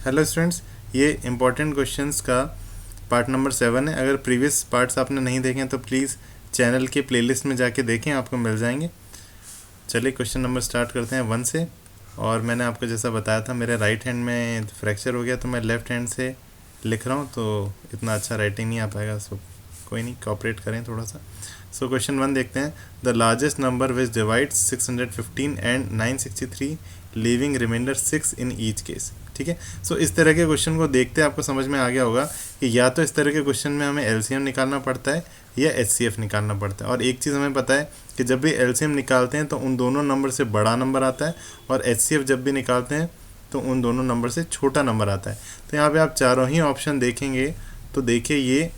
Hello students, ये important questions का part number 7 है। अगर प्रीवियस पार्ट्स आपने नहीं देखे हैं तो प्लीज़ चैनल के प्लेलिस्ट में जाके देखें, आपको मिल जाएंगे। चलिए क्वेश्चन नंबर स्टार्ट करते हैं 1 से। और मैंने आपको जैसा बताया था, मेरे राइट हैंड में फ्रैक्चर हो गया तो मैं लेफ़्ट हैंड से लिख रहा हूँ, तो इतना अच्छा राइटिंग नहीं आ पाएगा। सो कोई नहीं, कोऑपरेट करें थोड़ा सा। सो क्वेश्चन 1 देखते हैं। The largest number which divides 615 and 963 leaving remainder 6 in each case. ठीक है। सो इस तरह के क्वेश्चन को देखते आपको समझ में आ गया होगा कि या तो इस तरह के क्वेश्चन में हमें एलसीएम निकालना पड़ता है या एचसीएफ निकालना पड़ता है। और एक चीज़ हमें पता है कि जब भी एलसीएम निकालते हैं तो उन दोनों नंबर से बड़ा नंबर आता है, और एचसीएफ जब भी निकालते हैं तो उन दोनों नंबर से छोटा नंबर आता है। तो यहाँ पे आप चारों ही ऑप्शन देखेंगे तो देखिए ये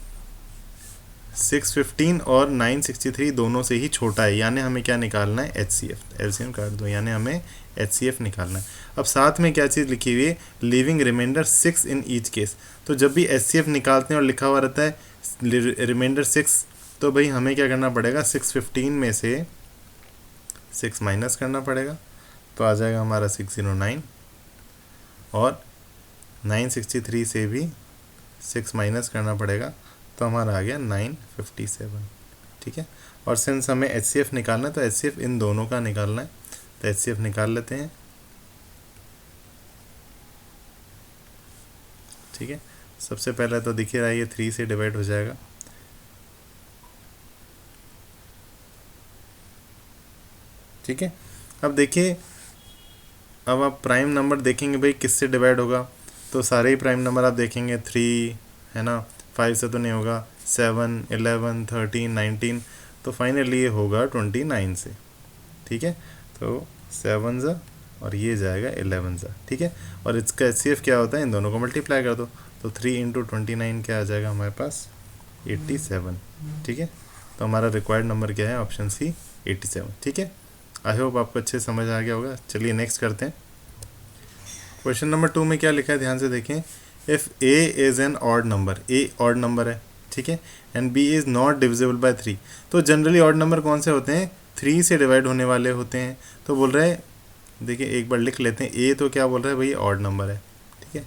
615 और 963 दोनों से ही छोटा है, यानी हमें क्या निकालना है, एचसीएफ। एलसीएम काट दो, यानी हमें एचसीएफ निकालना है। अब साथ में क्या चीज़ लिखी हुई है, living remainder 6 in each case. तो जब भी एचसीएफ निकालते हैं और लिखा हुआ रहता है रिमाइंडर 6, तो भाई हमें क्या करना पड़ेगा, 615 में से 6 माइनस करना पड़ेगा, तो आ जाएगा हमारा 609। और 963 से भी 6 माइनस करना पड़ेगा, तो हमारा आ गया 957। ठीक है। और सिंस हमें एचसीएफ निकालना है तो एचसीएफ इन दोनों का निकालना है, तो एचसीएफ निकाल लेते हैं। ठीक है। सबसे पहले तो दिख ही रहा है ये 3 से डिवाइड हो जाएगा। ठीक है। अब देखिए, अब आप प्राइम नंबर देखेंगे भाई किससे डिवाइड होगा, तो सारे ही प्राइम नंबर आप देखेंगे 3 है ना, 5 से तो नहीं होगा, 7, 11, 13, 19, तो फाइनली ये होगा 29 से। ठीक है। तो 7 ज़ा और ये जाएगा 11 ज़ा। ठीक है। और इसका एचसीएफ क्या होता है, इन दोनों को मल्टीप्लाई कर दो, तो 3 इंटू 29 क्या आ जाएगा हमारे पास, 87। ठीक है। तो हमारा रिक्वायर्ड नंबर क्या है, ऑप्शन सी 87। ठीक है। आई होप आपको अच्छे समझ आ गया होगा। चलिए नेक्स्ट करते हैं। क्वेश्चन नंबर 2 में क्या लिखा है, ध्यान से देखें। If a is an odd number, a odd number है, ठीक है, and B is not divisible by 3। तो जनरली ऑड नंबर कौन से होते हैं, 3 से डिवाइड होने वाले होते हैं। तो बोल रहे हैं, देखिए एक बार लिख लेते हैं, ए तो क्या बोल रहा है भाई, ऑड नंबर है, ठीक है,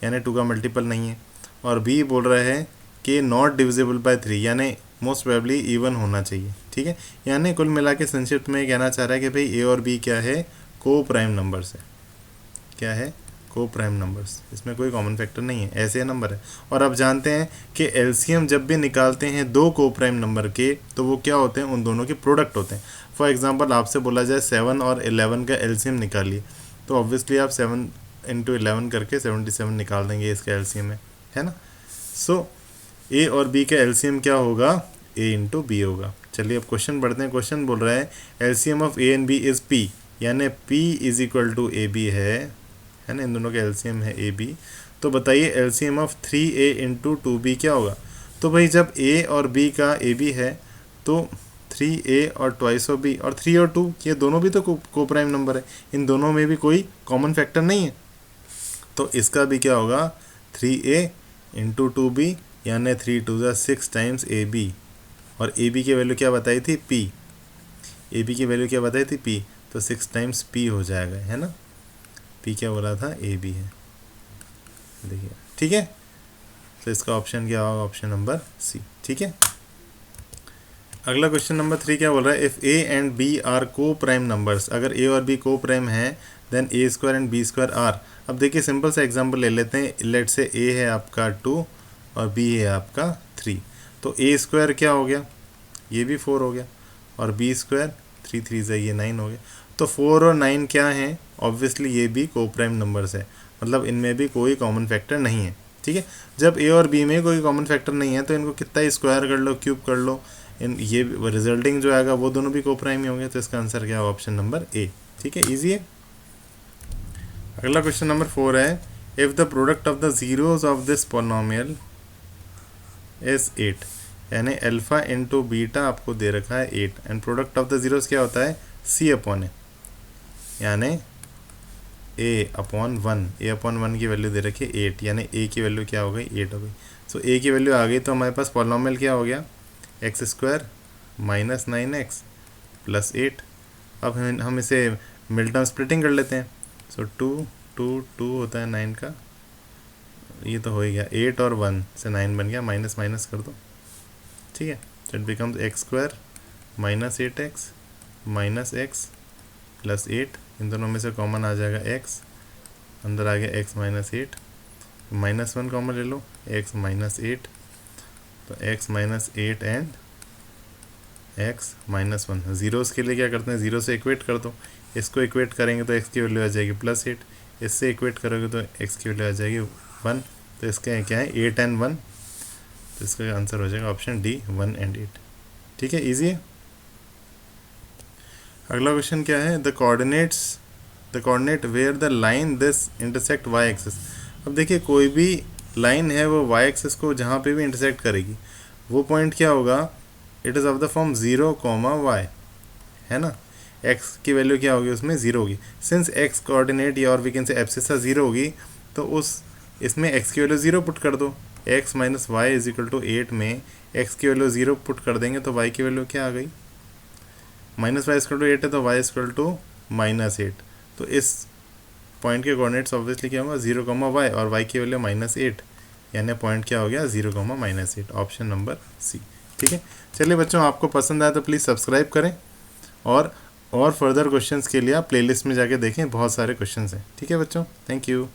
यानी 2 का मल्टीपल नहीं है। और बी बोल रहा है कि नॉट डिविजिबल बाय 3, यानी मोस्ट प्रोबेबली इवन होना चाहिए। ठीक है। यानी कुल मिला के संक्षिप्त में कहना चाह रहा है कि भाई ए और बी क्या है, को प्राइम नंबर्स है। क्या है, को प्राइम नंबर्स, इसमें कोई कॉमन फैक्टर नहीं है, ऐसे नंबर है। और अब जानते हैं कि एलसीएम जब भी निकालते हैं दो को प्राइम नंबर के, तो वो क्या होते हैं, उन दोनों के प्रोडक्ट होते हैं। फॉर एग्जांपल आपसे बोला जाए 7 और 11 का एलसीएम निकालिए, तो ऑब्वियसली आप 7 इंटू 11 करके 77 निकाल देंगे, इसका एलसीएम है ना। सो ए और बी का एलसीएम क्या होगा, ए इंटू बी होगा। चलिए अब क्वेश्चन पढ़ते हैं। क्वेश्चन बोल रहा है LCM of A and B is P, यानी P is equal to A B है ना, इन दोनों का एलसीएम है ए बी। तो बताइए LCM of 3a into 2b क्या होगा। तो भाई जब a और b का ए बी है तो 3a और ट्वाइस ऑफ b, और 3 और 2 ये दोनों भी तो को प्राइम नंबर है, इन दोनों में भी कोई कॉमन फैक्टर नहीं है। तो इसका भी क्या होगा, 3a इंटू 2b, यानी 3 2 ज़ा 6 टाइम्स ए बी। और ए बी की वैल्यू क्या बताई थी, p। ए बी की वैल्यू क्या बताई थी, p, तो 6 टाइम्स p हो जाएगा, है ना। पी क्या बोला था, ए बी है, देखिए। ठीक है। तो इसका ऑप्शन क्या होगा, ऑप्शन नंबर सी। ठीक है। अगला क्वेश्चन नंबर 3 क्या बोल रहा है, if a and b are coprime numbers, अगर ए और बी को प्राइम है, then a square and b square are. अब देखिए सिंपल सा एग्जांपल ले लेते हैं। लेट से ए है आपका 2 और बी है आपका 3, तो ए स्क्वायर क्या हो गया, ये भी 4 हो गया, और बी स्क्वायर 3 3 से ये 9 हो गया। तो 4 और 9 क्या हैं, ऑब्वियसली ये भी को प्राइम नंबर्स है, मतलब इनमें भी कोई कॉमन फैक्टर नहीं है। ठीक है। जब ए और बी में कोई कॉमन फैक्टर नहीं है तो इनको कितना स्क्वायर कर लो, क्यूब कर लो, इन ये रिजल्टिंग जो आएगा वो दोनों भी को प्राइम ही होंगे। तो इसका आंसर क्या है, ऑप्शन नंबर ए। ठीक है, ईजी है। अगला क्वेश्चन नंबर 4 है, if the product of the zeros of this polynomial is 8, यानी अल्फ़ा इंटू बीटा आपको दे रखा है 8, and product of the zeros क्या होता है, सी अपॉन ए, यानी ए अपॉन 1, ए अपॉन 1 की वैल्यू दे रखी है 8, यानी ए की वैल्यू क्या हो गई, 8 हो गई। सो ए की वैल्यू आ गई, तो हमारे पास पॉलिनोमियल क्या हो गया, x square minus 9x plus 8। अब हम इसे मिड टर्म स्प्लिटिंग कर लेते हैं। सो 2 2 2 होता है 9 का ये तो हो ही गया, 8 और 1 से 9 बन गया, माइनस माइनस कर दो, ठीक है। तो it becomes x square minus 8x minus x plus 8, इन दोनों में से कॉमन आ जाएगा x, अंदर आ गया x माइनस 8, माइनस 1 कॉमन ले लो, x माइनस 8, तो x minus 8 and x minus 1। Zeros के लिए क्या करते हैं, ज़ीरो से इक्वेट कर दो, इसको इक्वेट करेंगे तो x की वैल्यू आ जाएगी प्लस 8, इससे इक्वेट करोगे तो x की वैल्यू आ जाएगी 1, तो इसका क्या है 8 एंड 1, तो इसका आंसर हो जाएगा ऑप्शन डी 1 एंड 8, ठीक है, ईजी है। अगला क्वेश्चन क्या है, the coordinate where the line this intersect y axis. अब देखिए कोई भी लाइन है वो वाई एक्सिस को जहाँ पे भी इंटरसेक्ट करेगी वो पॉइंट क्या होगा, it is of the form 0, y, है ना। x की वैल्यू क्या होगी उसमें 0 होगी, सिंस x कोऑर्डिनेट या और वी कैन से एब्सिसा 0 होगी, तो उस इसमें x की वैल्यू 0 पुट कर दो, x minus y is equal to 8 में x की वैल्यू 0 पुट कर देंगे तो y की वैल्यू क्या आ गई, माइनस वाई इक्वल टू 8 है तो y इक्वल टू माइनस 8, तो इस पॉइंट के कोऑर्डिनेट्स ऑब्वियसली क्या होगा 0, y और y की वैल्यू माइनस 8, यानी पॉइंट क्या हो गया 0, माइनस 8, ऑप्शन नंबर सी, ठीक है। चलिए बच्चों, आपको पसंद आया तो प्लीज़ सब्सक्राइब करें, और फर्दर क्वेश्चंस के लिए आप प्लेलिस्ट में जाके देखें, बहुत सारे क्वेश्चंस हैं, ठीक है बच्चों, थैंक यू।